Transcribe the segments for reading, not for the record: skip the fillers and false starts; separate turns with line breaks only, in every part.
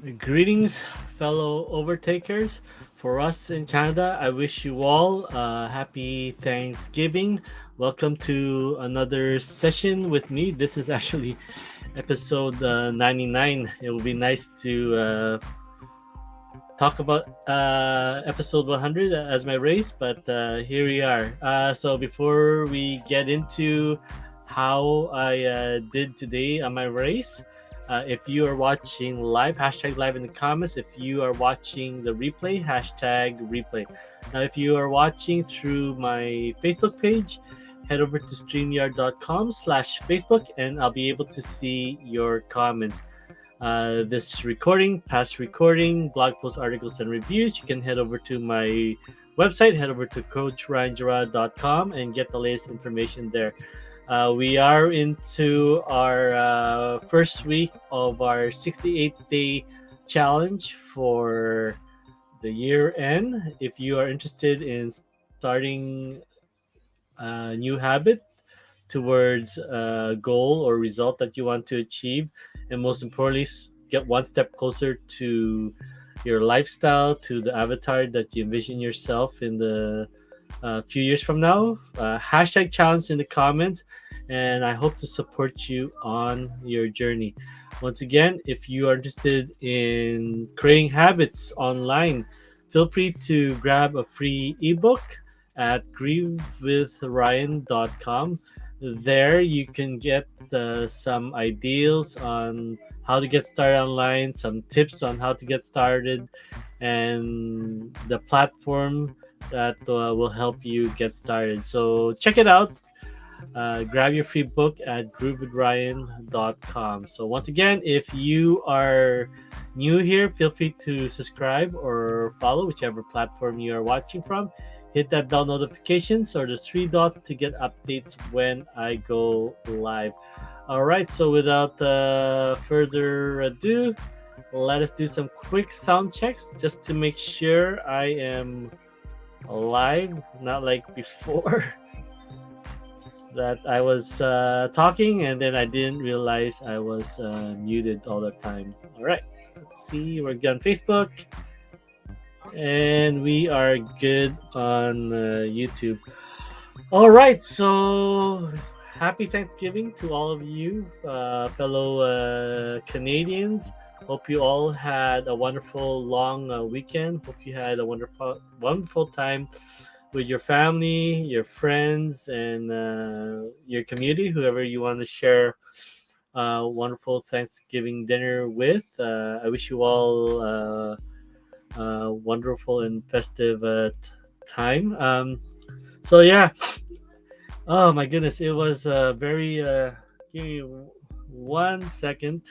Greetings, fellow overtakers. For us in Canada, I wish you all happy Thanksgiving. Welcome to another session with me. This is actually episode 99. It will be nice to talk about episode 100 as my race, but here we are. So before we get into how I did today on my race, if you are watching live, hashtag live in the comments. If you are watching the replay, hashtag replay. Now, if you are watching through my Facebook page, head over to streamyard.com/Facebook and I'll be able to see your comments. This recording, past recording, blog posts, articles, and reviews, you can head over to my website, head over to coachryangerard.com and get the latest information there. We are into our first week of our 68-day challenge for the year end. If you are interested in starting a new habit towards a goal or result that you want to achieve, and most importantly, get one step closer to your lifestyle, to the avatar that you envision yourself in the few years from now, hashtag challenge in the comments, and I hope to support you on your journey. Once again, if you are interested in creating habits online, feel free to grab a free ebook at grievewithryan.com. There you can get some ideas on how to get started online, some tips on how to get started, and the platform that will help you get started. So check it out. Grab your free book at grievewithryan.com. So once again, if you are new here, feel free to subscribe or follow whichever platform you are watching from. Hit that bell notifications or the three dots to get updates when I go live. All right, so without further ado, let us do some quick sound checks just to make sure I am live, not like before that I was talking and then I didn't realize I was muted all the time. All right, let's see. We're good on Facebook and we are good on YouTube. All right, so happy Thanksgiving to all of you, fellow Canadians. Hope you all had a wonderful long weekend. Hope you had a wonderful time with your family, your friends, and your community, whoever you want to share wonderful Thanksgiving dinner with. I wish you all wonderful and festive time. So yeah, oh my goodness, it was very. Give me 1 second.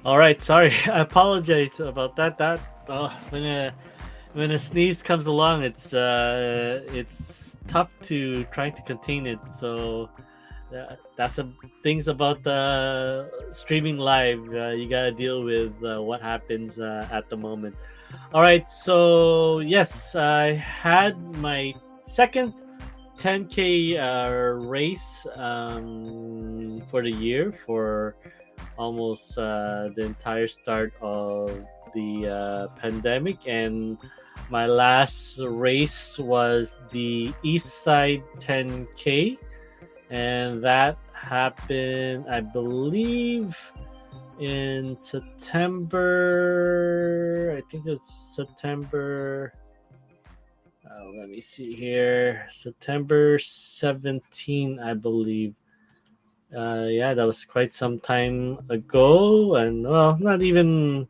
All right, sorry. I apologize about that. When a sneeze comes along, it's tough to try to contain it. So that's the things about streaming live. You gotta deal with what happens at the moment. All right, so yes, I had my second 10K race for the year for almost the entire start of the pandemic, and my last race was the East Side 10K, and that happened, I believe, in September. I think it's September. Let me see here. September 17, I believe. Yeah, that was quite some time ago, and well, not even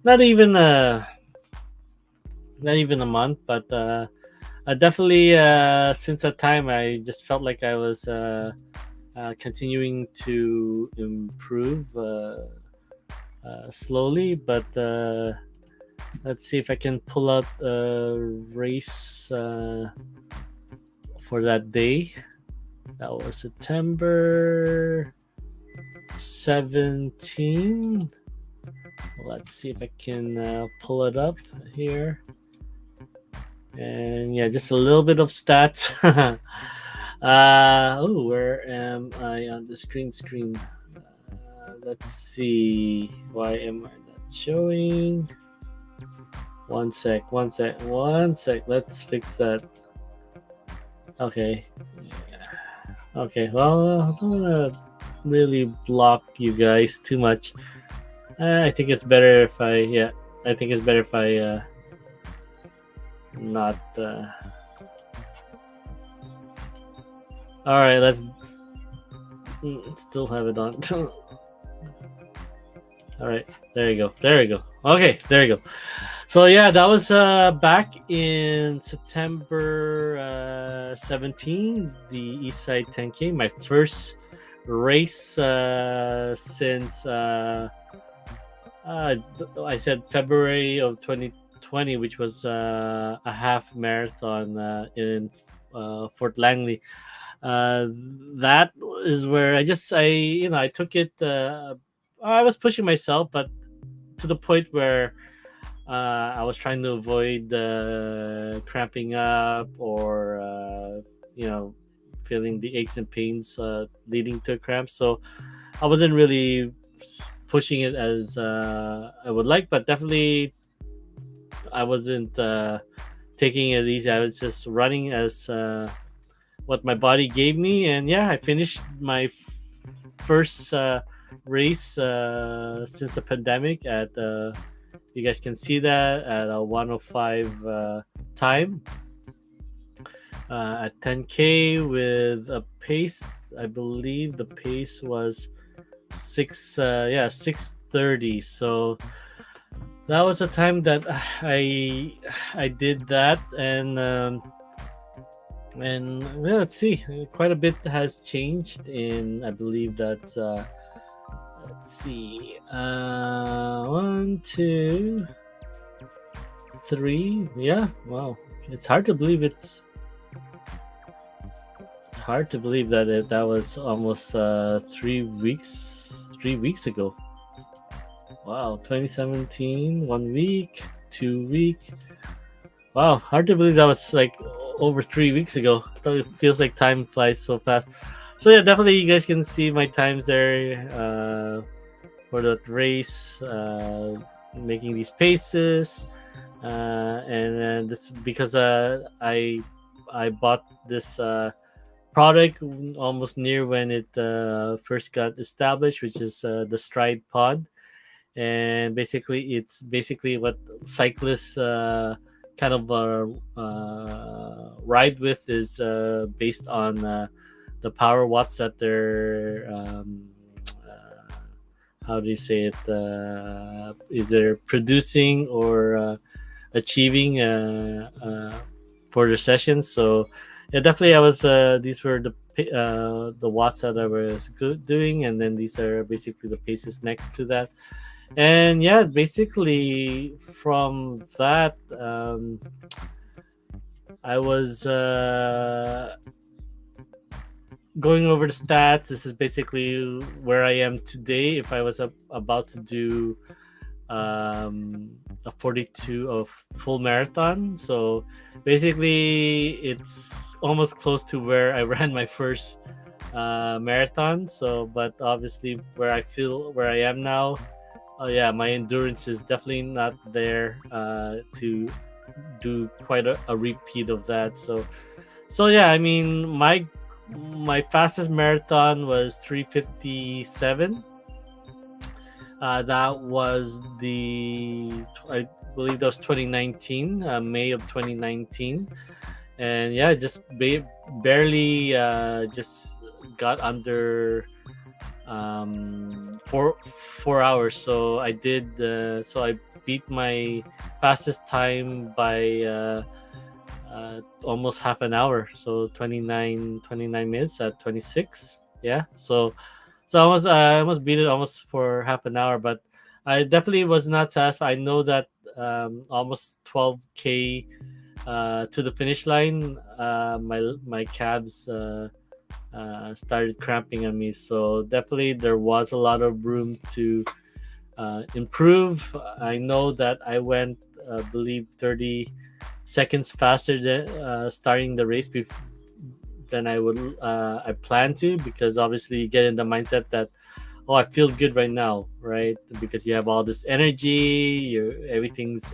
not even a month, but definitely since that time, I just felt like I was continuing to improve slowly, but let's see if I can pull out a race for that day. That was September 17. Let's see if I can pull it up here. And yeah, just a little bit of stats. Where am I on the screen? Let's see. Why am I not showing? One sec. Let's fix that. Okay. Okay. Well, I don't want to really block you guys too much. I think it's better if I. I think it's better if I not. All right. Let's still have it on. All right. There you go. Okay. There you go. So yeah, that was back in September 17, the Eastside 10K, my first race since I said February of 2020, which was a half marathon in Fort Langley. That is where I took it. I was pushing myself, but to the point where I was trying to avoid cramping up or feeling the aches and pains leading to cramps. So I wasn't really pushing it as I would like, but definitely I wasn't taking it easy. I was just running as what my body gave me, and yeah, I finished my first race since the pandemic at you guys can see that at a 105 time at 10K with a pace. I believe the pace was 6:30. So that was the time that I did that, and well, let's see, quite a bit has changed in, I believe that let's see, 1, 2, 3. Yeah, wow, it's hard to believe that that was almost 3 weeks ago. Wow, 2017, 1 week, 2 week. Wow, hard to believe that was like over 3 weeks ago. It feels like time flies so fast. So yeah, definitely you guys can see my times there for that race, making these paces, and that's because I bought this product almost near when it first got established, which is the Stride Pod, and basically it's what cyclists kind of ride with is based on the power watts that they're how do you say it, either producing or achieving for the sessions. So yeah, definitely I was these were the watts that I was doing, and then these are basically the paces next to that. And yeah, basically from that I was going over the stats. This is basically where I am today if I was about to do a 42 of full marathon. So basically it's almost close to where I ran my first marathon. So but obviously where I am now, yeah, my endurance is definitely not there to do quite a repeat of that. So yeah, I mean my fastest marathon was 3:57. That was I believe that was 2019, May of 2019, and yeah, just barely just got under 4 hours. So I did so I beat my fastest time by almost half an hour, so 29 minutes at 26. Yeah, so I almost beat it almost for half an hour, but I definitely was not satisfied. I know that almost 12K to the finish line, my calves started cramping on me. So definitely there was a lot of room to improve. I know that I went, believe 30 seconds faster than starting the race than I plan to, because obviously you get in the mindset that, oh, I feel good right now, right? Because you have all this energy, everything's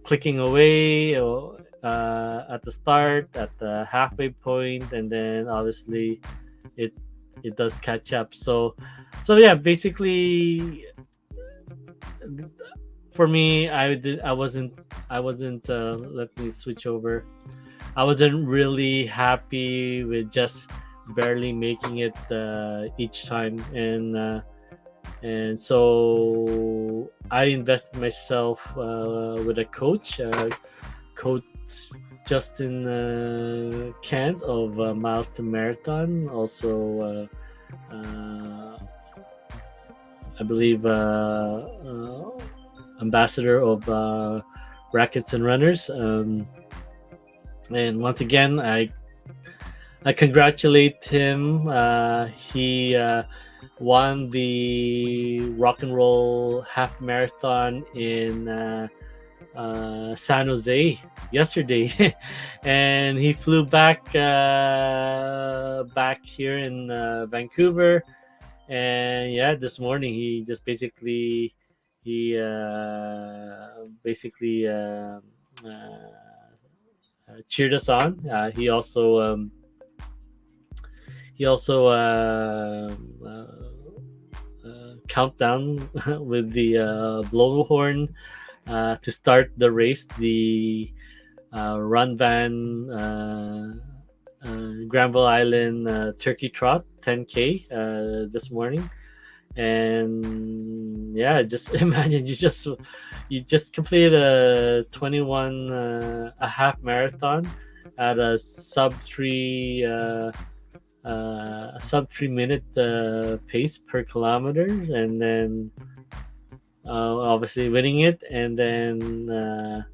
clicking away, at the start, at the halfway point, and then obviously it it does catch up. So yeah, basically for me, I wasn't let me switch over. I wasn't really happy with just barely making it each time, and so I invested myself with a coach, Coach Justin Kent of Miles to Marathon. Also, I believe ambassador of Rackets and Runners. And once again, I congratulate him. He won the rock and roll half marathon in San Jose yesterday, and he flew back here in Vancouver. And yeah, this morning he just he basically cheered us on. He also countdown with the blowhorn to start the race, the Run Van Granville Island Turkey Trot 10K this morning. And yeah, just imagine you just completed a 21 a half marathon at a sub 3 minute pace per kilometer, and then obviously winning it, and then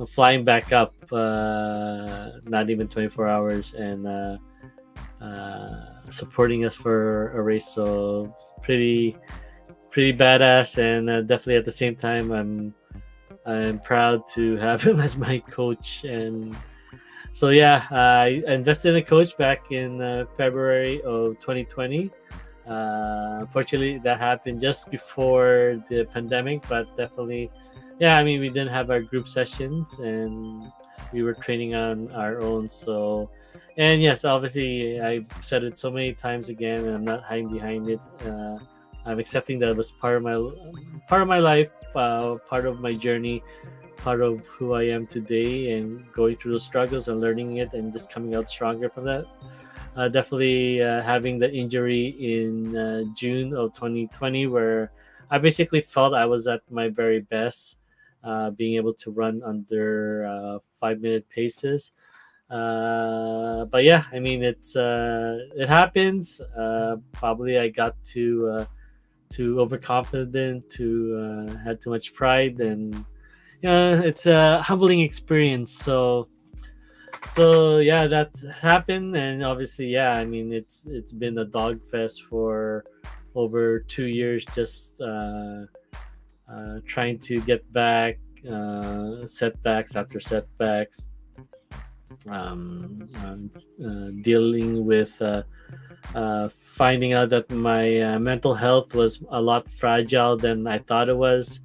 flying back up not even 24 hours, and supporting us for a race. So it's pretty badass, and definitely at the same time I'm proud to have him as my coach. And so yeah, I invested in a coach back in February of 2020. Unfortunately, that happened just before the pandemic, but definitely, yeah. I mean, we didn't have our group sessions, and we were training on our own. So, and yes, obviously, I've said it so many times again, and I'm not hiding behind it. I'm accepting that it was part of my life, part of my journey, part of who I am today, and going through the struggles and learning it, and just coming out stronger from that. Definitely having the injury in June of 2020, where I basically felt I was at my very best, being able to run under 5 minute paces. But yeah, I mean, it happens. Probably I got too overconfident, to had too much pride, and yeah, it's a humbling experience. So yeah, that's happened, and obviously, yeah, I mean, it's been a dog fest for over 2 years, just trying to get back, setbacks after setbacks, dealing with finding out that my mental health was a lot fragile than I thought it was.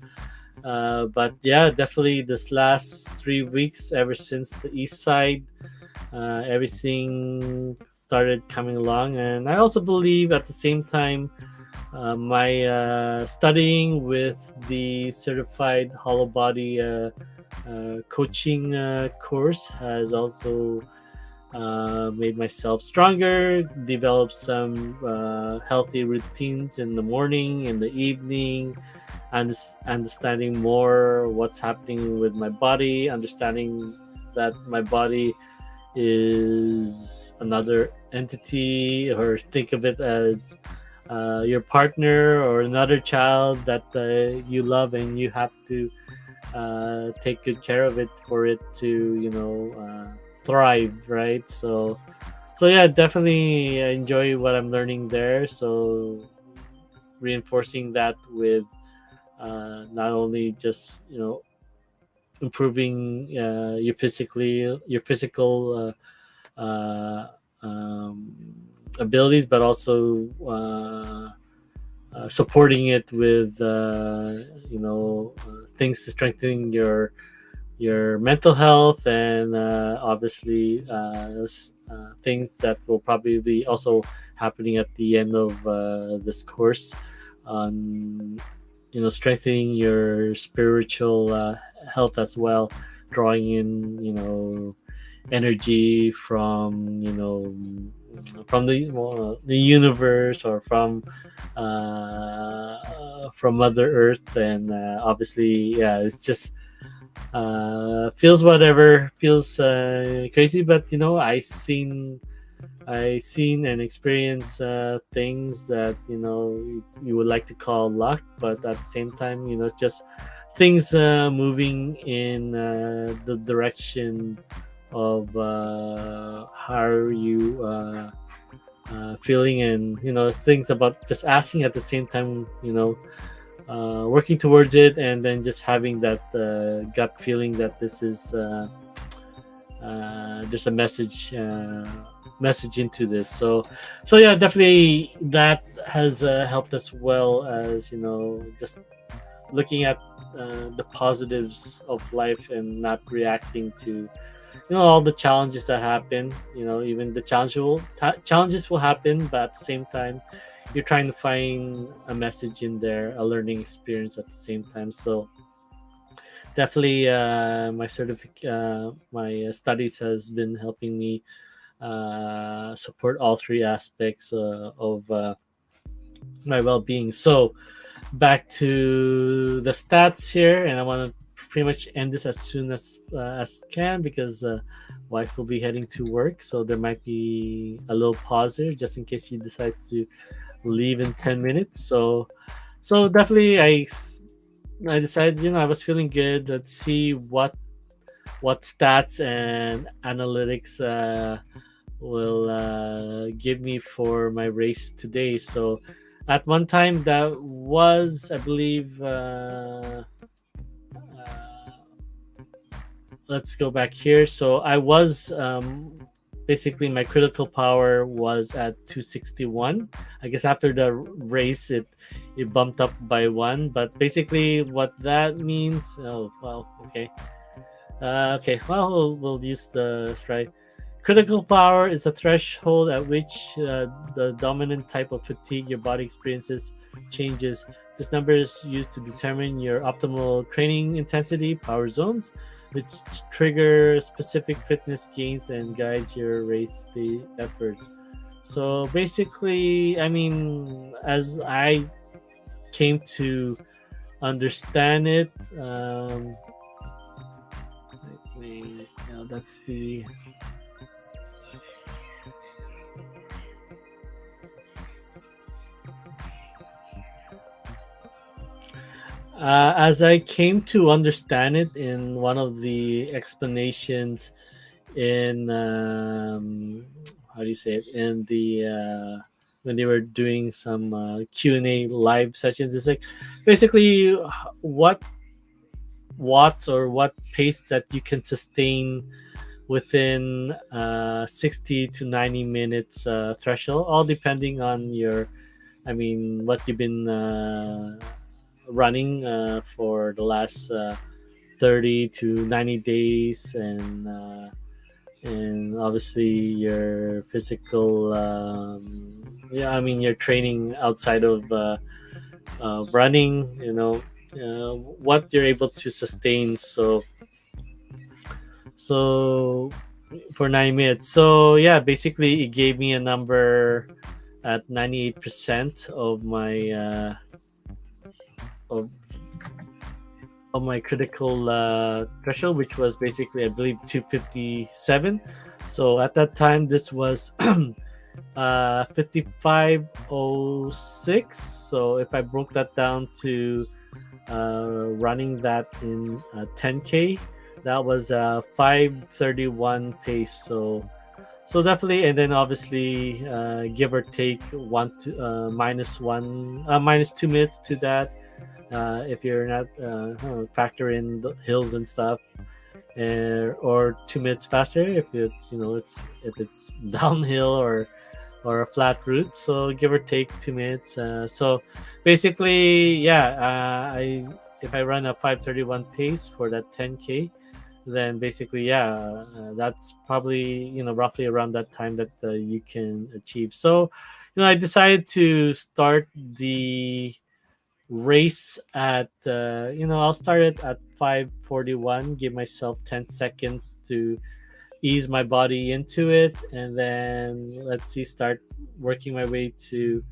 But yeah, definitely this last 3 weeks, ever since the east side, everything started coming along. And I also believe at the same time, my studying with the certified hollow body coaching course has also made myself stronger, developed some healthy routines in the morning, in the evening, and understanding more what's happening with my body, understanding that my body is another entity, or think of it as your partner or another child that you love, and you have to take good care of it for it to thrive, right? So yeah, definitely enjoy what I'm learning there. So reinforcing that with not only just improving your physical uh, um, abilities, but also supporting it with things to strengthen your mental health, and obviously things that will probably be also happening at the end of this course on strengthening your spiritual health as well, drawing in energy from the universe, or from Mother Earth, and obviously, yeah, it's just feels whatever feels crazy, but I seen and experienced things that you would like to call luck, but at the same time, it's just things moving in the direction of how you feeling, and things about just asking at the same time, working towards it, and then just having that gut feeling that this is there's a message into this. So yeah, definitely that has helped, as well as just looking at the positives of life, and not reacting to all the challenges that happen. Even the challenges will happen, but at the same time, you're trying to find a message in there, a learning experience at the same time. So definitely, my studies has been helping me support all three aspects of my well-being. So back to the stats here, and I want to pretty much end this as soon as can, because wife will be heading to work, so there might be a little pause here just in case she decides to leave in 10 minutes. So definitely, I decided, I was feeling good. Let's see what stats and analytics will give me for my race today. So at one time, that was, I believe, let's go back here. So I was basically, my critical power was at 261. I guess after the race, it bumped up by one, but basically what that means, oh well, okay. Okay, well, we'll use the strike. Critical power is the threshold at which the dominant type of fatigue your body experiences changes. This number is used to determine your optimal training intensity, power zones, which trigger specific fitness gains and guides your race day efforts. So basically, I mean, as I came to understand it, that's the as I came to understand it in one of the explanations in how do you say it, in the when they were doing some Q&A live sessions, it's like basically what watts or what pace that you can sustain within 60 to 90 minutes threshold, all depending on what you've been running for the last 30 to 90 days, and obviously your physical your training outside of running, what you're able to sustain. So for 9 minutes, so yeah, basically it gave me a number at 98% of my of my critical threshold, which was basically, I believe, 257. So at that time, this was 5506. So if I broke that down to running that in 10K, that was 531 pace. So definitely, and then obviously give or take minus 2 minutes to that. If you're not factor in the hills and stuff, or 2 minutes faster if it's if it's downhill or a flat route. So give or take 2 minutes. So basically, yeah, I if I run a 531 pace for that 10K, then basically, yeah, that's probably roughly around that time that you can achieve. So I decided to start the race at I'll start it at 5:41, give myself 10 seconds to ease my body into it, and then let's see, start working my way to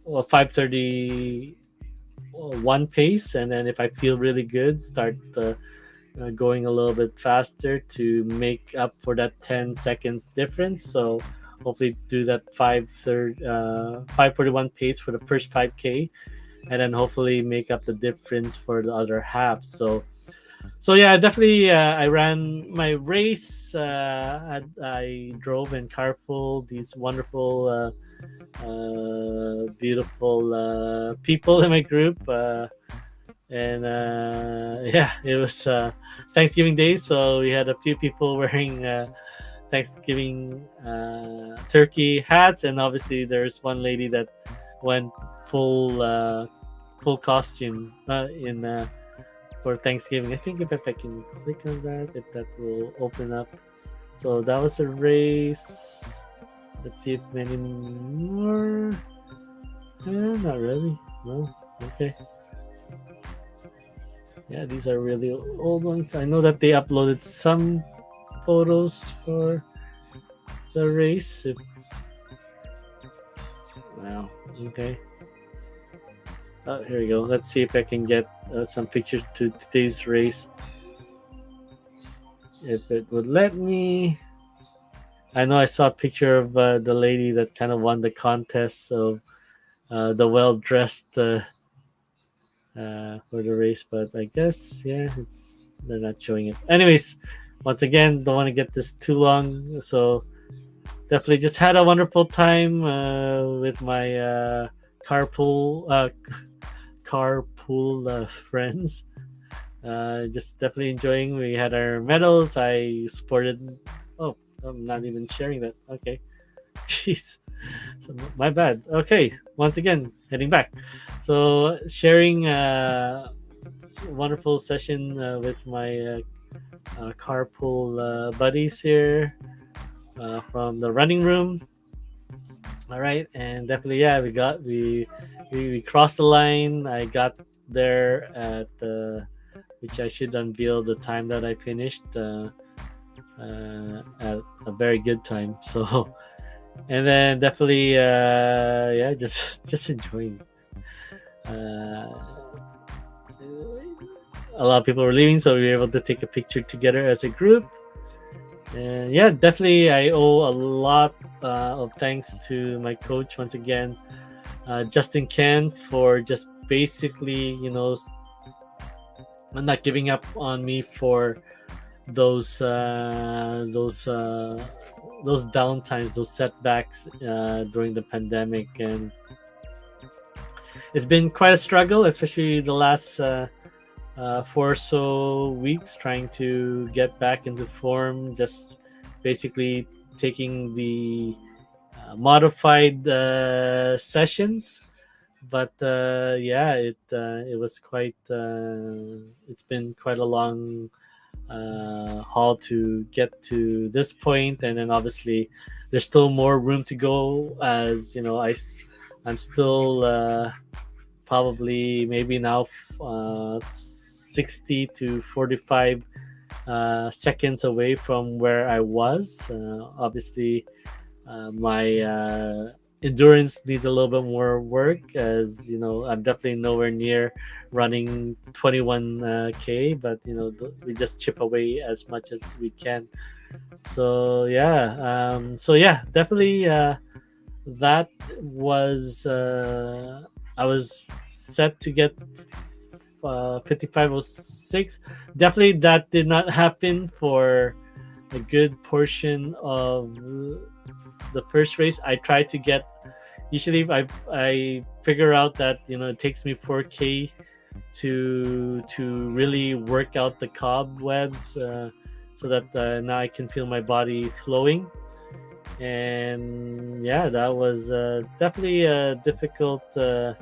well, 5:31 pace, and then if I feel really good, start going a little bit faster to make up for that 10 seconds difference. So hopefully do that 541 pace for the first 5K, and then hopefully make up the difference for the other half. So yeah, definitely I ran my race. I drove in carpool, these wonderful beautiful people in my group, and yeah, it was Thanksgiving Day, so we had a few people wearing Thanksgiving turkey hats, and obviously there's one lady that went full costume in for Thanksgiving. I think if I can click on that, if that will open up. So that was a race. Let's see if many more. Not really. No. Okay. Yeah, these are really old ones. I know that they uploaded some photos for the race. Wow. Okay. Oh, here we go. Let's see if I can get some pictures to today's race. If it would let me. I know I saw a picture of the lady that kind of won the contest of the well-dressed for the race, but I guess they're not showing it. Anyways, once again, don't want to get this too long, so definitely just had a wonderful time with my carpool friends. Just definitely enjoying. We had our medals. I sported. Oh, I'm not even sharing that. Okay, jeez. So my bad. Okay, once again, heading back. So sharing wonderful session with my carpool buddies here from the running room. All right, and definitely, yeah, we crossed the line. I got there at which I should unveil the time that I finished at a very good time. So, and then definitely, yeah, just enjoying. Uh, a lot of people were leaving, so we were able to take a picture together as a group. And yeah, definitely, I owe a lot of thanks to my coach once again, Justin Ken, for just basically, not giving up on me for those downtimes, those setbacks during the pandemic, and it's been quite a struggle, especially the last 4 or so weeks, trying to get back into form. Just basically taking the modified sessions, but yeah, it was quite. It's been quite a long haul to get to this point, and then obviously there's still more room to go. As I'm still probably maybe now 60 to 45 seconds away from where I was. Obviously, my endurance needs a little bit more work, as you know I'm definitely nowhere near running 21k, but we just chip away as much as we can. So yeah, definitely that was I was set to get 5506. Definitely that did not happen for a good portion of the first race. I tried to get, usually I figure out that it takes me 4k to really work out the cobwebs, so that now I can feel my body flowing. And yeah, that was definitely a difficult uh,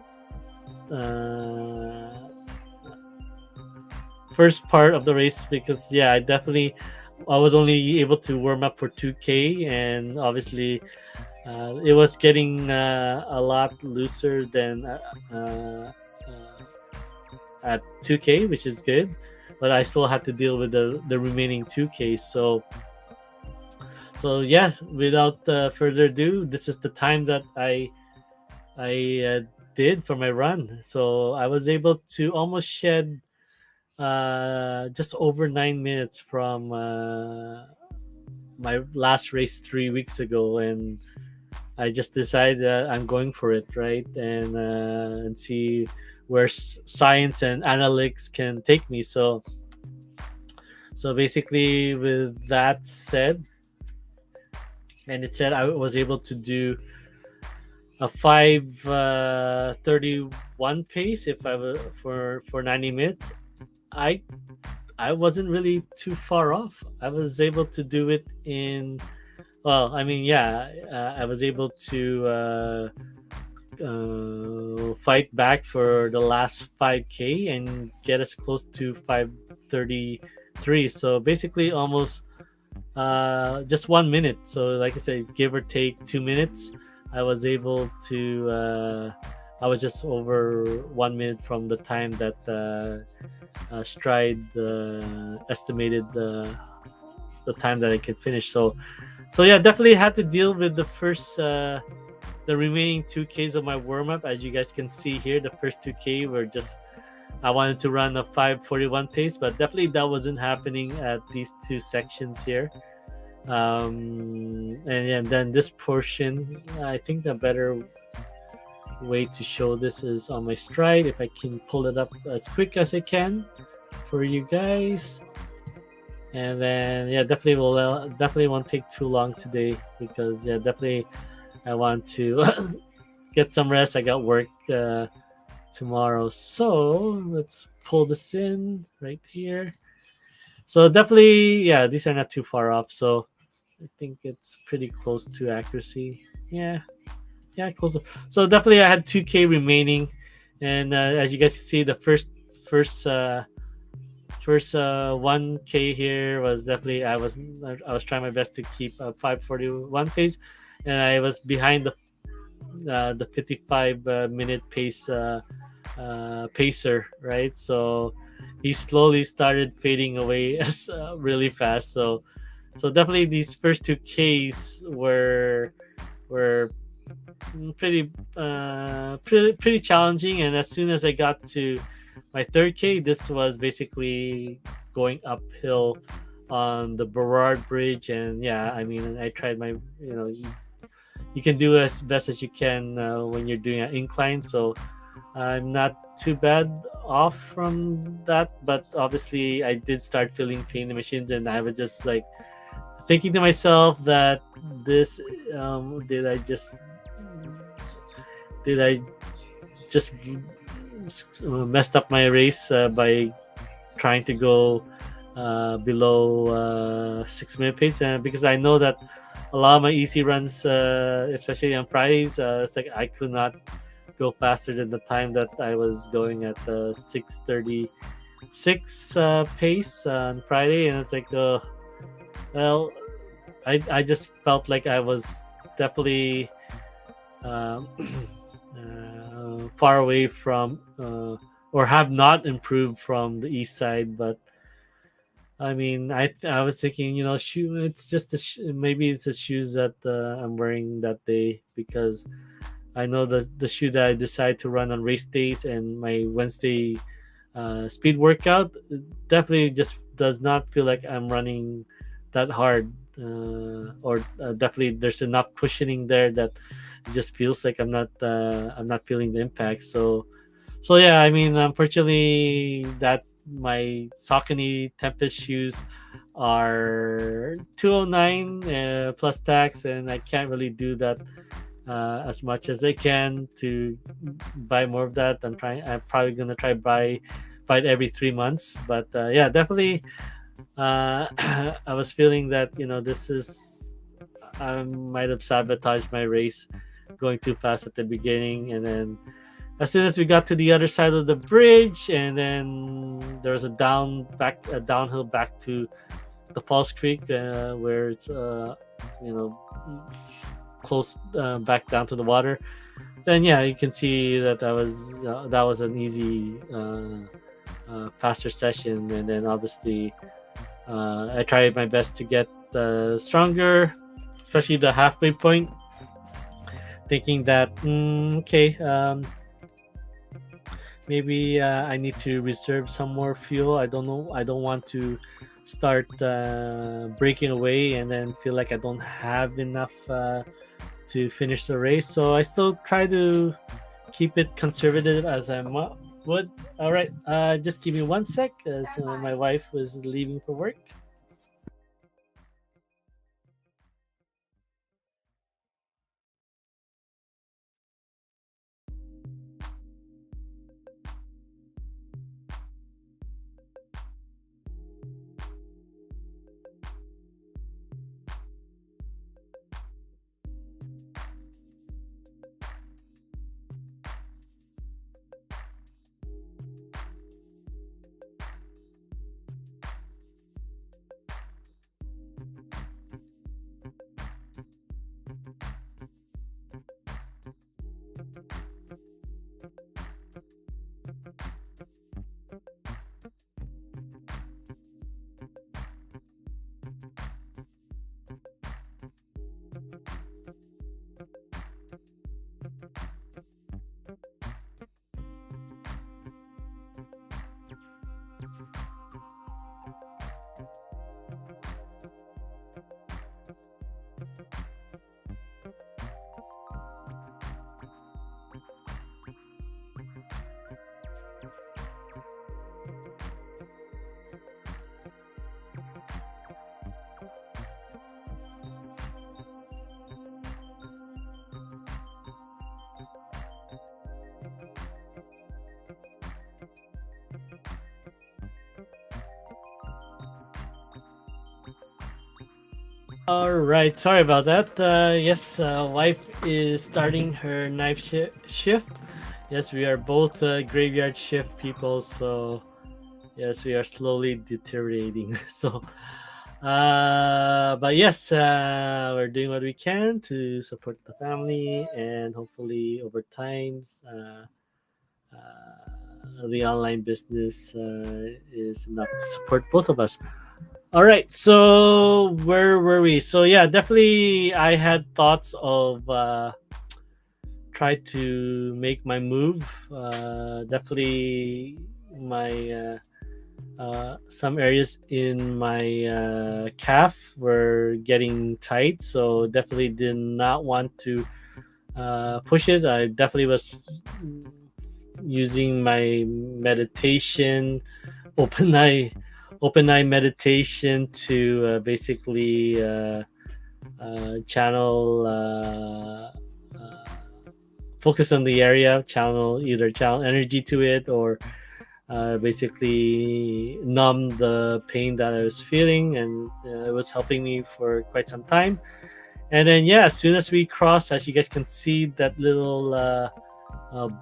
first part of the race, because yeah, I was only able to warm up for 2k, and obviously it was getting a lot looser than at 2k, which is good, but I still had to deal with the remaining 2k. So yeah, without further ado, this is the time that I did for my run. So I was able to almost shed just over 9 minutes from my last race 3 weeks ago, and I just decided that I'm going for it, right? And see where science and analytics can take me. So basically, with that said, and it said I was able to do a 5:31 pace if I were for 90 minutes. I I wasn't really too far off. I was able to do it in, well, I mean, yeah, I was able to fight back for the last 5k and get us close to 5:33. So basically, almost just 1 minute. So like I said, give or take 2 minutes, I was able to. I was just over 1 minute from the time that Stride estimated the time that I could finish. So yeah, definitely had to deal with the remaining 2Ks of my warm up. As you guys can see here, the first 2K were just, I wanted to run a 5:41 pace, but definitely that wasn't happening at these two sections here. And then this portion, I think the better way to show this is on my Stride. If I can pull it up as quick as I can for you guys. And then yeah, definitely won't take too long today, because yeah, definitely I want to get some rest. I got work tomorrow, so let's pull this in right here. So definitely, yeah, these are not too far off. So I think it's pretty close to accuracy. Yeah, close. So definitely, I had 2k remaining, and as you guys can see, the first 1k here was definitely, I was trying my best to keep a 5:41 pace, and I was behind the 55 minute pace pacer, right? So he slowly started fading away really fast. So definitely these first 2Ks were pretty challenging, and as soon as I got to my third K, this was basically going uphill on the Burrard Bridge. And yeah, I mean, I tried my, you can do as best as you can when you're doing an incline. So I'm not too bad off from that, but obviously I did start feeling pain in the machines, and I was just like thinking to myself that this did I just messed up my race by trying to go below 6 minute pace, because I know that a lot of my easy runs, especially on Fridays, it's like I could not go faster than the time that I was going at the 6:36 pace on Friday, and it's like, well, I just felt like I was definitely far away from or have not improved from the east side. But I mean, I was thinking, shoe. It's just maybe it's the shoes that I'm wearing that day, because I know the shoe that I decide to run on race days and my Wednesday speed workout definitely just does not feel like I'm running that hard, or definitely there's enough cushioning there that it just feels like I'm not feeling the impact. So yeah, I mean, unfortunately, that my Saucony Tempest shoes are 209 plus tax, and I can't really do that as much as I can to buy more of that. I'm probably gonna try buy it every 3 months. But yeah, definitely. I was feeling that this is I might have sabotaged my race going too fast at the beginning, and then as soon as we got to the other side of the bridge, and then there was a downhill back to the Falls Creek, where it's you know close back down to the water. Then yeah, you can see that that was an easy faster session, and then obviously I tried my best to get stronger, especially the halfway point, thinking that okay, maybe I need to reserve some more fuel. I don't know. I don't want to start breaking away and then feel like I don't have enough to finish the race. So I still try to keep it conservative as I would. All right, just give me 1 sec, as my wife was leaving for work. All right, sorry about that. Yes, wife is starting her night shift. Yes, we are both graveyard shift people, so yes, we are slowly deteriorating. So, but yes, we're doing what we can to support the family, and hopefully, over times, the online business is enough to support both of us. All right, so where were we? So yeah, definitely, I had thoughts of try to make my move. Definitely, my some areas in my calf were getting tight, so definitely did not want to push it. I definitely was using my meditation, open eye, open eye meditation to basically channel. Focus on the area, channel energy to it, or basically numb the pain that I was feeling, and it was helping me for quite some time. And then yeah, as soon as we cross, as you guys can see, that little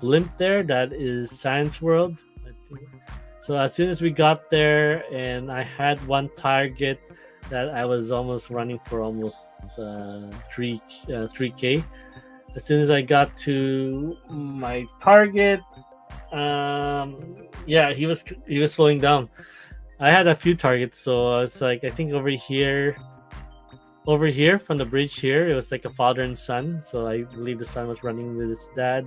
blimp there, that is Science World. So as soon as we got there, and I had one target that I was almost running for almost 3k. As soon as I got to my target, yeah, he was slowing down. I had a few targets, so I was like, I think over here from the bridge here, it was like a father and son. So I believe the son was running with his dad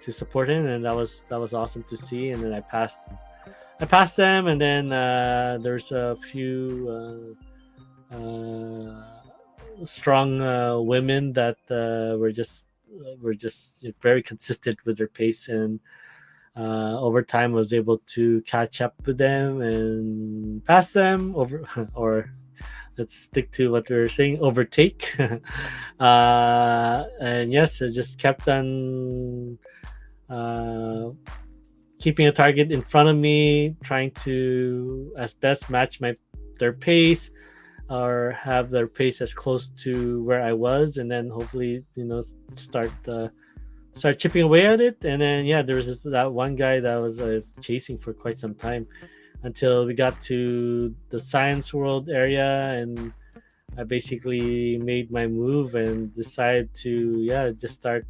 to support him, and that was awesome to see. And then I passed them, and then there's a few strong women that were just very consistent with their pace, and over time I was able to catch up with them and pass them over, or let's stick to what we are saying, overtake. And yes, I just kept on keeping a target in front of me, trying to as best match their pace, or have their pace as close to where I was, and then hopefully start chipping away at it. And then yeah, there was that one guy that was chasing for quite some time until we got to the science world area, and I basically made my move and decided to just start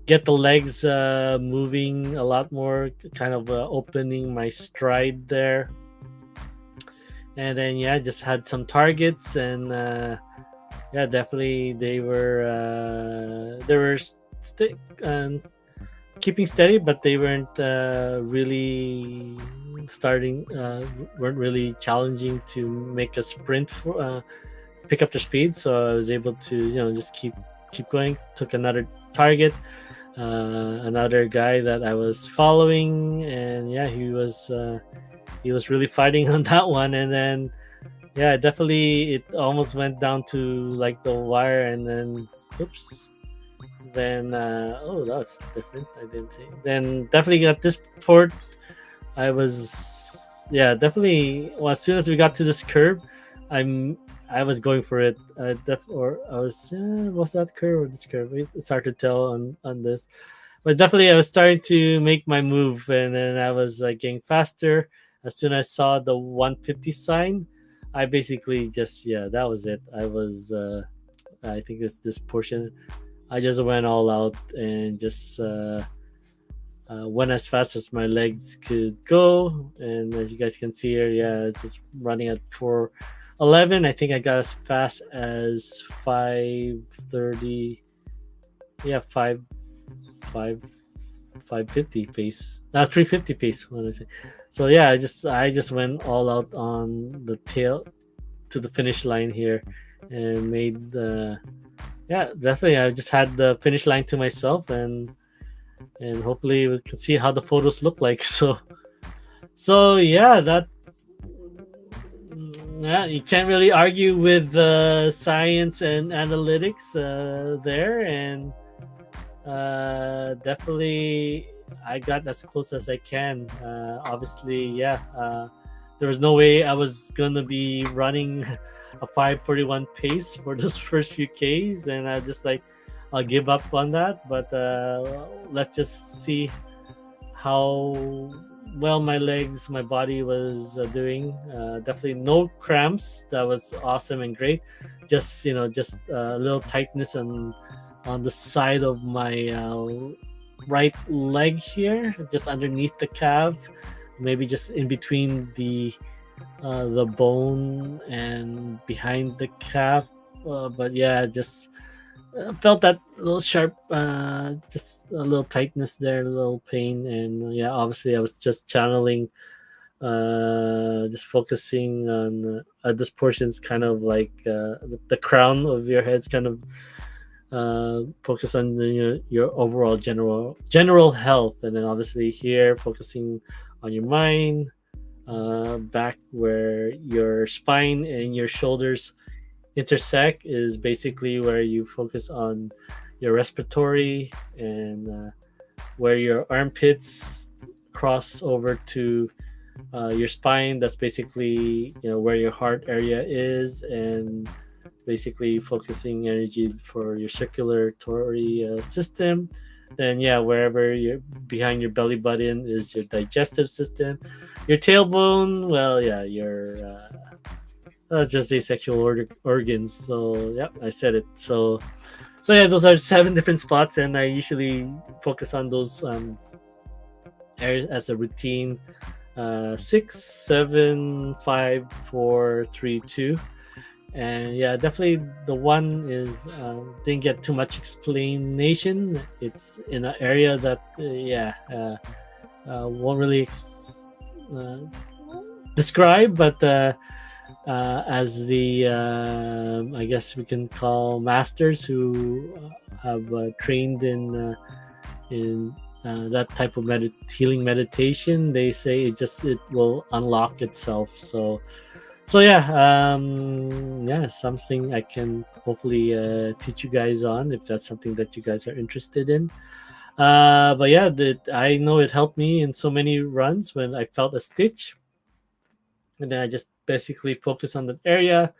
get the legs moving a lot more, kind of opening my stride there. And then just had some targets, and definitely they were keeping steady, but they weren't really weren't really challenging to make a sprint for pick up their speed. So I was able to just keep going. Took another target, another guy that I was following, and he was really fighting on that one. And then definitely it almost went down to like the wire, and then oops. Then oh, that's different. I didn't see. Then definitely at this port, I was definitely. Well, as soon as we got to this curve, I was going for it. Was that curve or this curve? It's hard to tell on this, but definitely I was starting to make my move, and then I was like getting faster. As soon as I saw the 150 sign, I basically just that was it. I think it's this portion. I just went all out and just went as fast as my legs could go. And as you guys can see here, it's just running at 4:11. I think I got as fast as 5:30. Yeah, 550 pace. Not 350 pace. What did I say? So I just went all out on the tail to the finish line here, and made the. Definitely. I just had the finish line to myself, and hopefully we can see how the photos look like. So that you can't really argue with science and analytics there, and definitely I got as close as I can. Obviously, there was no way I was gonna be running a 5:41 pace for those first few Ks, and I just I'll give up on that. But let's just see how well my body was doing. Definitely no cramps. That was awesome and great. Just a little tightness on the side of my right leg here, just underneath the calf, maybe just in between the bone and behind the calf. But just felt that little sharp, just a little tightness there, a little pain. And obviously I was just channeling, just focusing on this portion's kind of like the crown of your head's kind of focus on your overall general health. And then obviously here focusing on your mind, back where your spine and your shoulders intersect is basically where you focus on your respiratory, and where your armpits cross over to your spine. That's basically where your heart area is, and basically focusing energy for your circulatory system. Then wherever you're behind your belly button is your digestive system. Your tailbone, your just say sexual organs. So I said it. So those are 7 different spots, and I usually focus on those areas as a routine 675 432. And yeah, definitely the one is didn't get too much explanation. It's in an area that won't really describe, but as the I guess we can call masters who have trained in that type of healing meditation, they say it will unlock itself. So yeah, something I can hopefully teach you guys on if that's something that you guys are interested in. But yeah, I know it helped me in so many runs when I felt a stitch, and then I just basically focus on that area.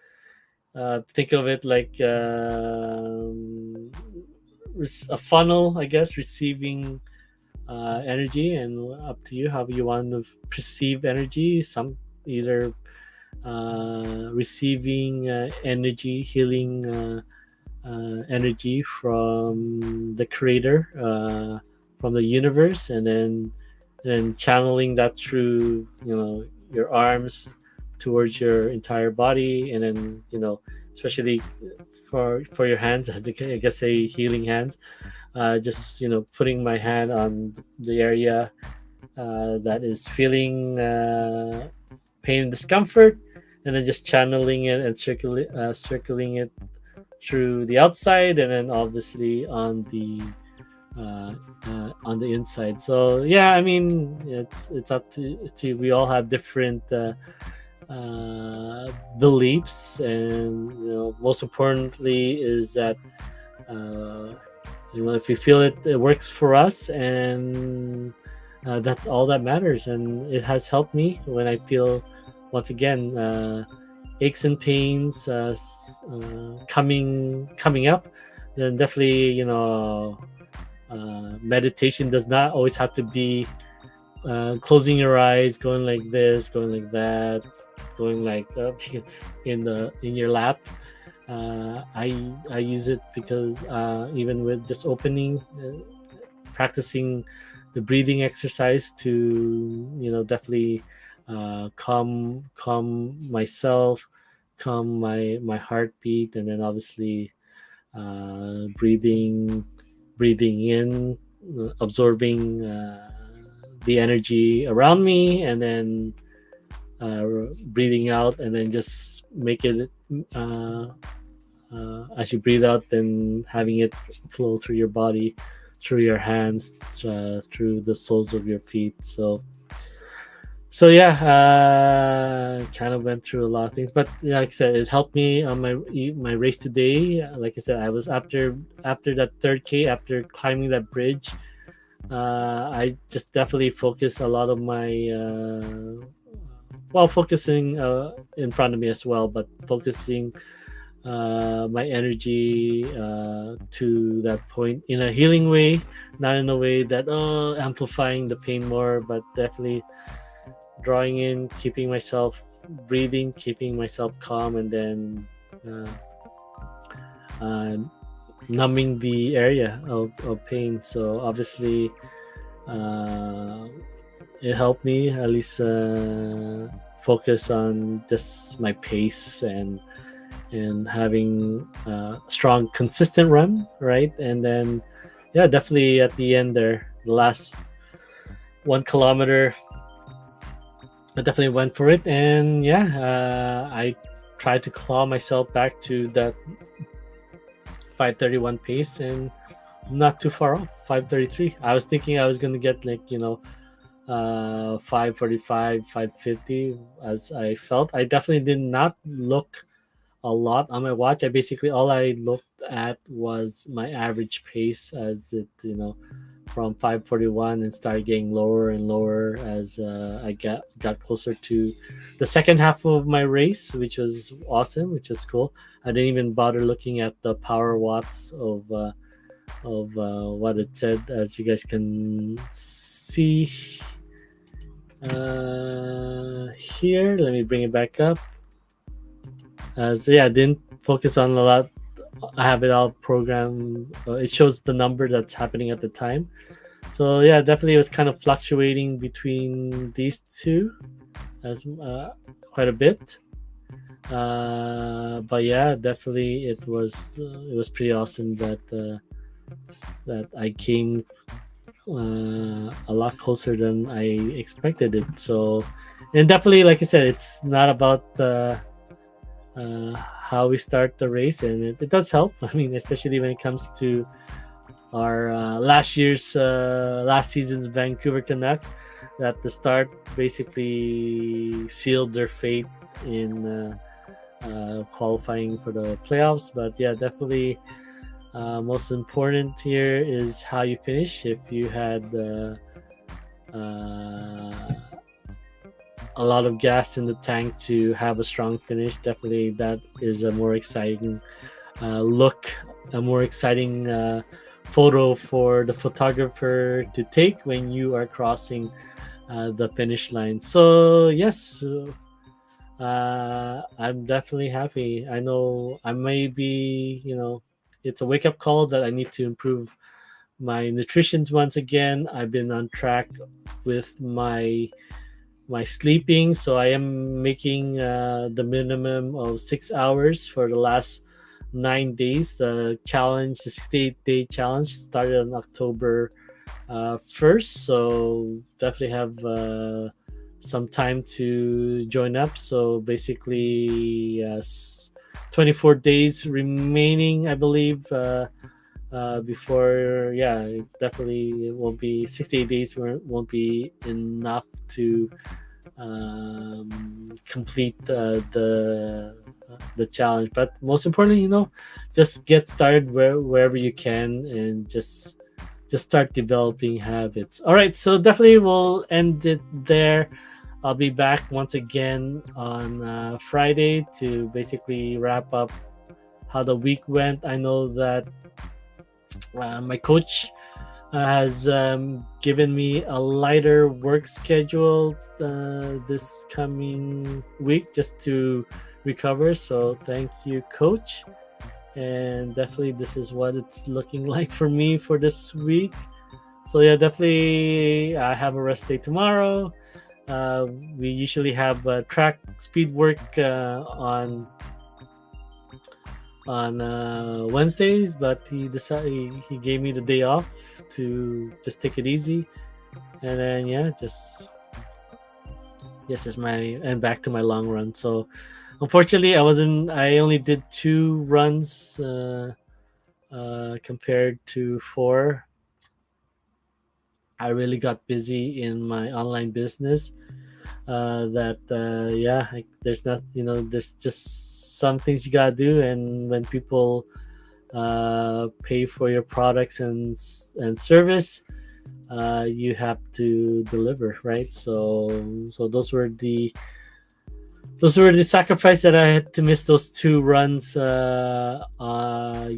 Think of it like a funnel, I guess, receiving energy, and up to you how you want to perceive energy. Some either receiving energy, healing energy from the creator, from the universe, and then channeling that through your arms towards your entire body, and then especially for your hands, I guess say healing hands, just putting my hand on the area that is feeling pain and discomfort, and then just channeling it and circling it through the outside, and then obviously on the inside. So yeah, I mean, it's up to we all have different beliefs, and most importantly is that if we feel it works for us, and that's all that matters. And it has helped me when I feel, once again, aches and pains coming up. Then definitely meditation does not always have to be closing your eyes, going like this, going like that, going like up in your lap. I use it because even with just opening, practicing the breathing exercise to definitely calm myself, calm my heartbeat, and then obviously breathing in, absorbing the energy around me, and then breathing out, and then just make it as you breathe out, then having it flow through your body, through your hands, through the soles of your feet. So yeah, kind of went through a lot of things, but like I said, it helped me on my race today. Like I said, I was after that 3K, after climbing that bridge, I just definitely focused a lot of my while focusing in front of me as well, but focusing my energy to that point in a healing way, not in a way that amplifying the pain more, but definitely drawing in, keeping myself breathing, keeping myself calm, and then numbing the area of pain. So obviously it helped me at least focus on just my pace, and having a strong consistent run, right? And then yeah, definitely at the end there, the last 1 kilometer, I definitely went for it. And yeah, I tried to claw myself back to that 5:31 pace, and not too far off. 5:33. I was thinking I was gonna get 5:45, 5:50, as I felt. I definitely did not look a lot on my watch. All I looked at was my average pace, as it from 5:41, and started getting lower and lower as I got closer to the second half of my race, which was awesome, which is cool. I didn't even bother looking at the power watts of what it said, as you guys can see here. Let me bring it back up. So yeah, I didn't focus on a lot. I have it all programmed. It shows the number that's happening at the time. So yeah, definitely it was kind of fluctuating between these two as quite a bit. But yeah, definitely it was pretty awesome that I came a lot closer than I expected it. So, and definitely, like I said, it's not about how we start the race, and it does help. I mean, especially when it comes to our last season's Vancouver Canucks, that the start basically sealed their fate in qualifying for the playoffs. But yeah, definitely. Most important here is how you finish. If you had a lot of gas in the tank to have a strong finish, definitely that is a more exciting look, a more exciting photo for the photographer to take when you are crossing the finish line. So yes, I'm definitely happy. I know I may be, it's a wake up call that I need to improve my nutrition once again. I've been on track with my sleeping, so I am making the minimum of 6 hours for the last 9 days. The challenge, the 68-day challenge, started on October 1st, so definitely have some time to join up. So basically, 24 days remaining, I believe. Before, yeah, definitely it won't be 68 days, won't be enough to complete the challenge. But most importantly, just get started wherever you can, and just start developing habits. All right, so definitely we'll end it there. I'll be back once again on Friday to basically wrap up how the week went. I know that my coach has given me a lighter work schedule this coming week just to recover. So thank you, coach. And definitely, this is what it's looking like for me for this week. So yeah, definitely, I have a rest day tomorrow. We usually have track speed work on Wednesdays, but he decided he gave me the day off to just take it easy, and then yeah, just is my and back to my long run. So unfortunately, I only did 2 runs compared to 4. I really got busy in my online business. That yeah, there's not, there's just some things you gotta do, and when people pay for your products and service, you have to deliver, right? So those were the sacrifice that I had to miss those 2 runs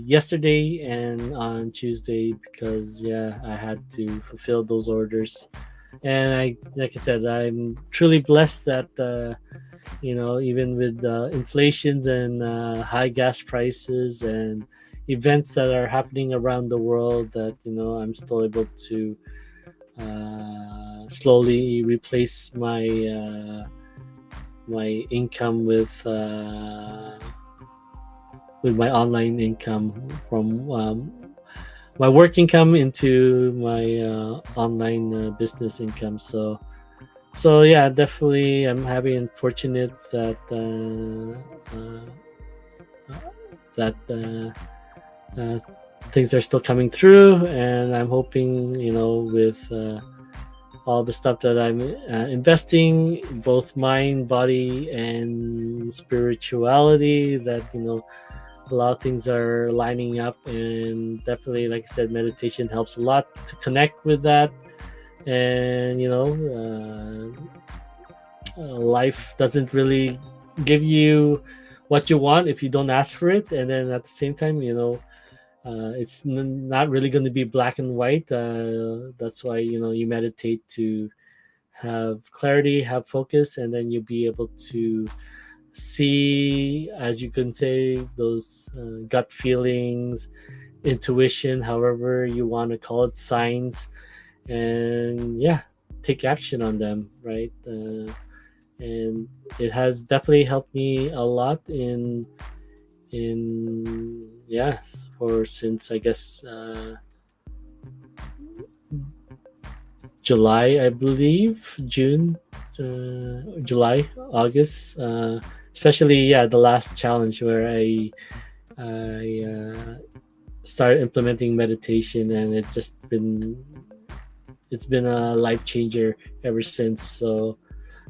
yesterday and on Tuesday, because yeah, I had to fulfill those orders. And like I said, I'm truly blessed that even with inflations and high gas prices and events that are happening around the world, that I'm still able to slowly replace my income with my online income from my work income into my online business income. So yeah, definitely I'm happy and fortunate that that things are still coming through, and I'm hoping with all the stuff that I'm investing, both mind, body, and spirituality, that a lot of things are lining up. And definitely, like I said, meditation helps a lot to connect with that. And life doesn't really give you what you want if you don't ask for it. And then at the same time, it's not really going to be black and white. That's why you meditate to have clarity, have focus, and then you'll be able to see, as you can say, those gut feelings, intuition, however you want to call it, signs. and yeah, take action on them, right? And it has definitely helped me a lot in yeah, for since I guess July, I believe, June, July, August, especially yeah, the last challenge where I started implementing meditation, and it's been a life changer ever since. So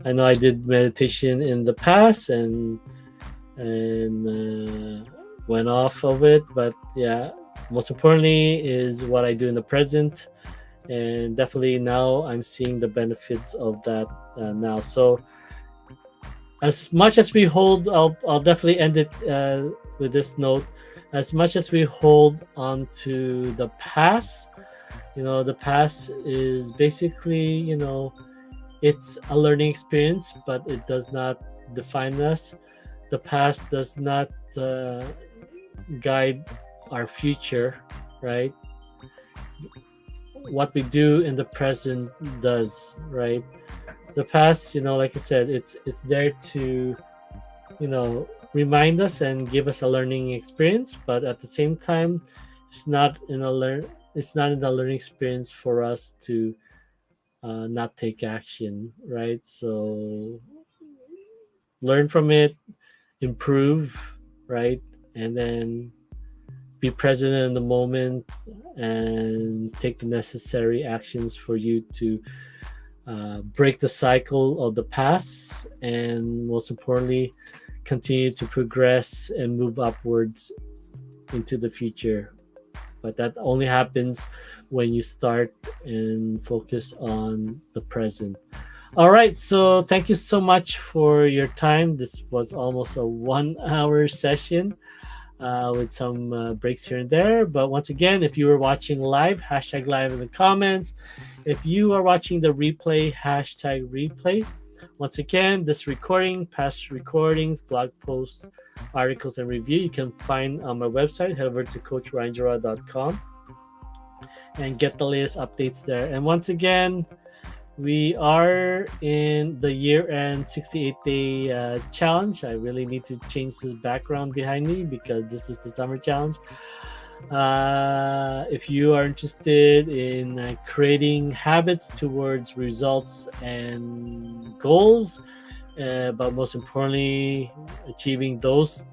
I know I did meditation in the past and went off of it, but yeah, most importantly is what I do in the present, and definitely now I'm seeing the benefits of that now. So as much as we hold, I'll definitely end it with this note. As much as we hold on to the past, the past is basically, it's a learning experience, but it does not define us. The past does not guide our future, right? What we do in the present does, right? The past, like I said, it's there to, remind us and give us a learning experience, but at the same time, it's not in the learning experience for us to not take action, right? So learn from it, improve, right? And then be present in the moment and take the necessary actions for you to break the cycle of the past, and most importantly, continue to progress and move upwards into the future. But that only happens when you start and focus on the present. All right, so thank you so much for your time. This was almost a 1 hour session with some breaks here and there. But once again, if you were watching live, hashtag live in the comments. If you are watching the replay, hashtag replay. Once again, this recording, past recordings, blog posts, articles, and review you can find on my website. Head over to coachryanjara.com and get the latest updates there. And once again, we are in the year-end 68-day challenge. I really need to change this background behind me because this is the summer challenge. If you are interested in creating habits towards results and goals, but most importantly, achieving those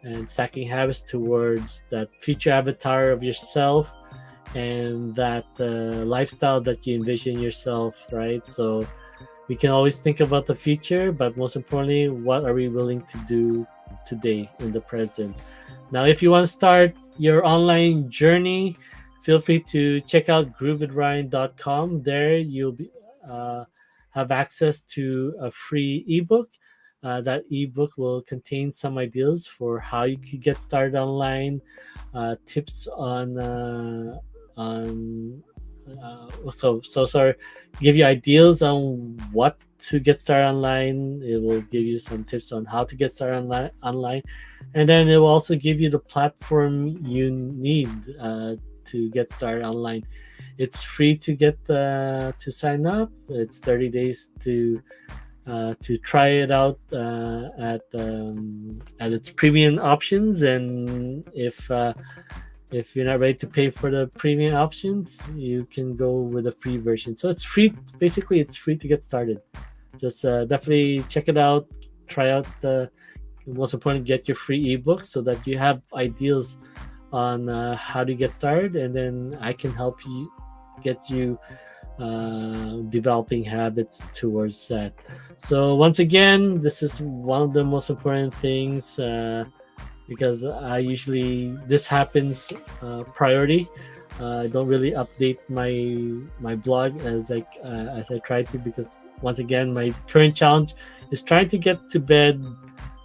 and stacking habits towards that future avatar of yourself and that lifestyle that you envision yourself, right? So we can always think about the future, but most importantly, what are we willing to do today in the present? Now, if you want to start your online journey, feel free to check out groovewithryan.com. There you'll have access to a free ebook. That ebook will contain some ideas for how you could get started online, tips on sorry, give you ideas on what to get started online. It will give you some tips on how to get started online, and then it will also give you the platform you need to get started online. It's free to get to sign up. It's 30 days to try it out at its premium options, and if you're not ready to pay for the premium options, you can go with a free version. So it's free. Basically, it's free to get started. Just definitely check it out. Try out the most important, get your free ebook so that you have ideas on how to get started, and then I can help you get you developing habits towards that. So once again, this is one of the most important things. Because this happens priority. I don't really update my blog as I try to, because once again, my current challenge is trying to get to bed,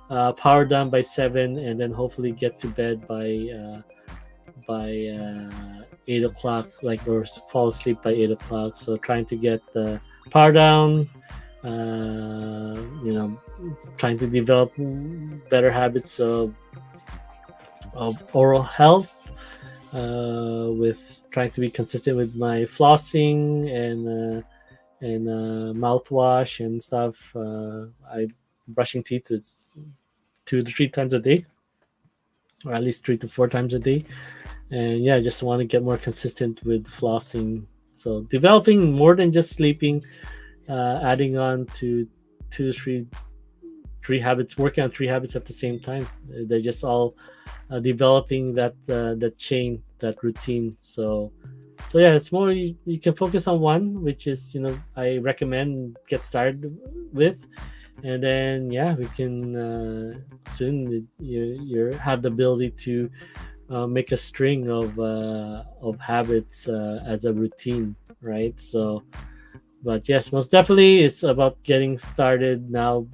power down by 7, and then hopefully get to bed by 8 o'clock, or fall asleep by 8 o'clock. So trying to get the power down, trying to develop better habits of oral health, with trying to be consistent with my flossing and mouthwash and stuff. I brushing teeth is 2 to 3 times a day, or at least 3 to 4 times a day. And yeah, I just want to get more consistent with flossing. So developing more than just sleeping, adding on to 2 to 3 habits, working on 3 habits at the same time. They're just all developing that chain, that routine. So yeah, it's more you can focus on one, which is I recommend get started with, and then yeah, we can soon you have the ability to make a string of habits as a routine, right? So, but yes, most definitely, it's about getting started now,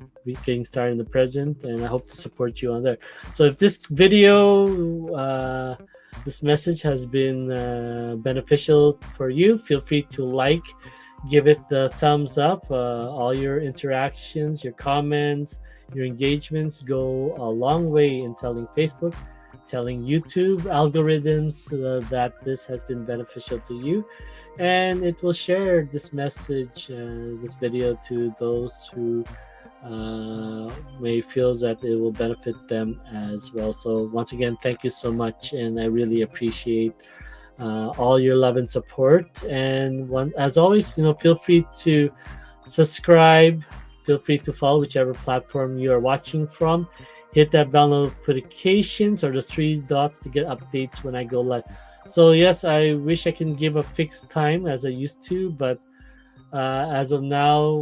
getting started in the present, and I hope to support you on there. So, if this video, this message has been beneficial for you, feel free to give it the thumbs up. All your interactions, your comments, your engagements go a long way in telling Facebook, telling YouTube algorithms that this has been beneficial to you, and it will share this message, this video, to those who may feel that it will benefit them as well. So once again, thank you so much, and I really appreciate all your love and support. And as always, feel free to subscribe, feel free to follow whichever platform you are watching from. Hit that bell notifications or the 3 dots to get updates when I go live. So yes, I wish I can give a fixed time as I used to, but as of now,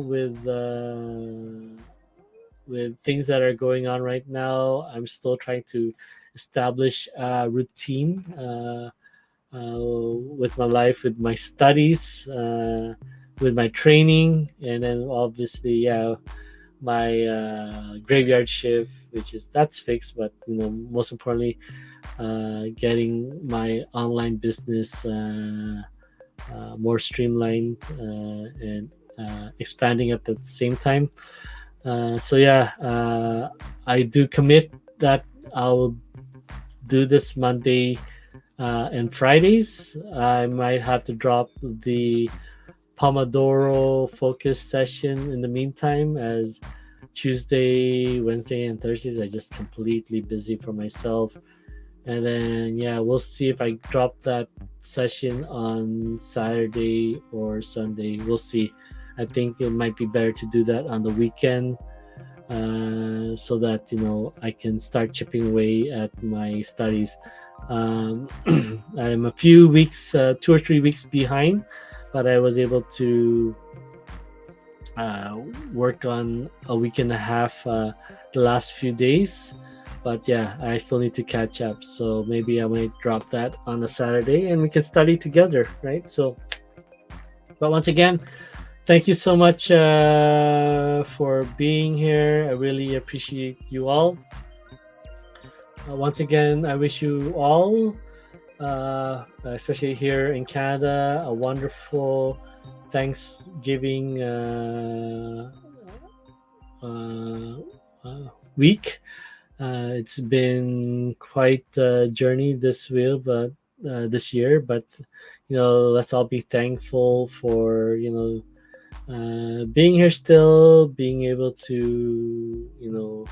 with things that are going on right now, I'm still trying to establish a routine with my life, with my studies, with my training, and then obviously, yeah, my graveyard shift, that's fixed, but most importantly, getting my online business more streamlined and expanding at the same time. So yeah, I do commit that I'll do this Monday and Fridays. I might have to drop the Pomodoro focus session in the meantime, as Tuesday, Wednesday, and Thursdays are just completely busy for myself. And then yeah, we'll see if I drop that session on Saturday or Sunday. We'll see. I think it might be better to do that on the weekend, so that I can start chipping away at my studies. I'm a few weeks, 2 or 3 weeks behind, but I was able to work on a week and a half the last few days. But yeah, I still need to catch up. So maybe I might drop that on a Saturday and we can study together, right? So, but once again, thank you so much for being here. I really appreciate you all. Once again, I wish you all, especially here in Canada, a wonderful Thanksgiving week. It's been quite a journey this year, but let's all be thankful for being here still, being able to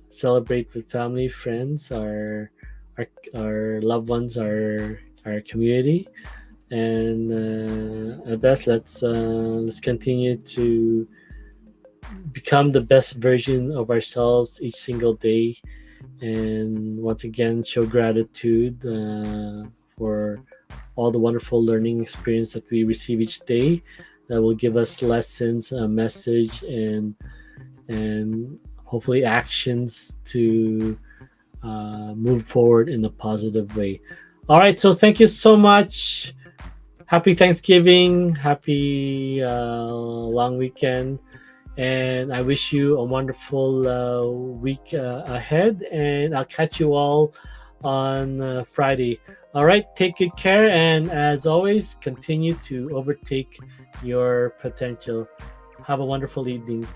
celebrate with family, friends, our loved ones, our community, and at best, let's continue to become the best version of ourselves each single day, and once again show gratitude for all the wonderful learning experience that we receive each day, that will give us lessons, a message, and hopefully actions to move forward in a positive way. All right, so thank you so much. Happy Thanksgiving, happy long weekend, and I wish you a wonderful week ahead, and I'll catch you all on Friday. All right, take good care, and as always, continue to overtake your potential. Have a wonderful evening.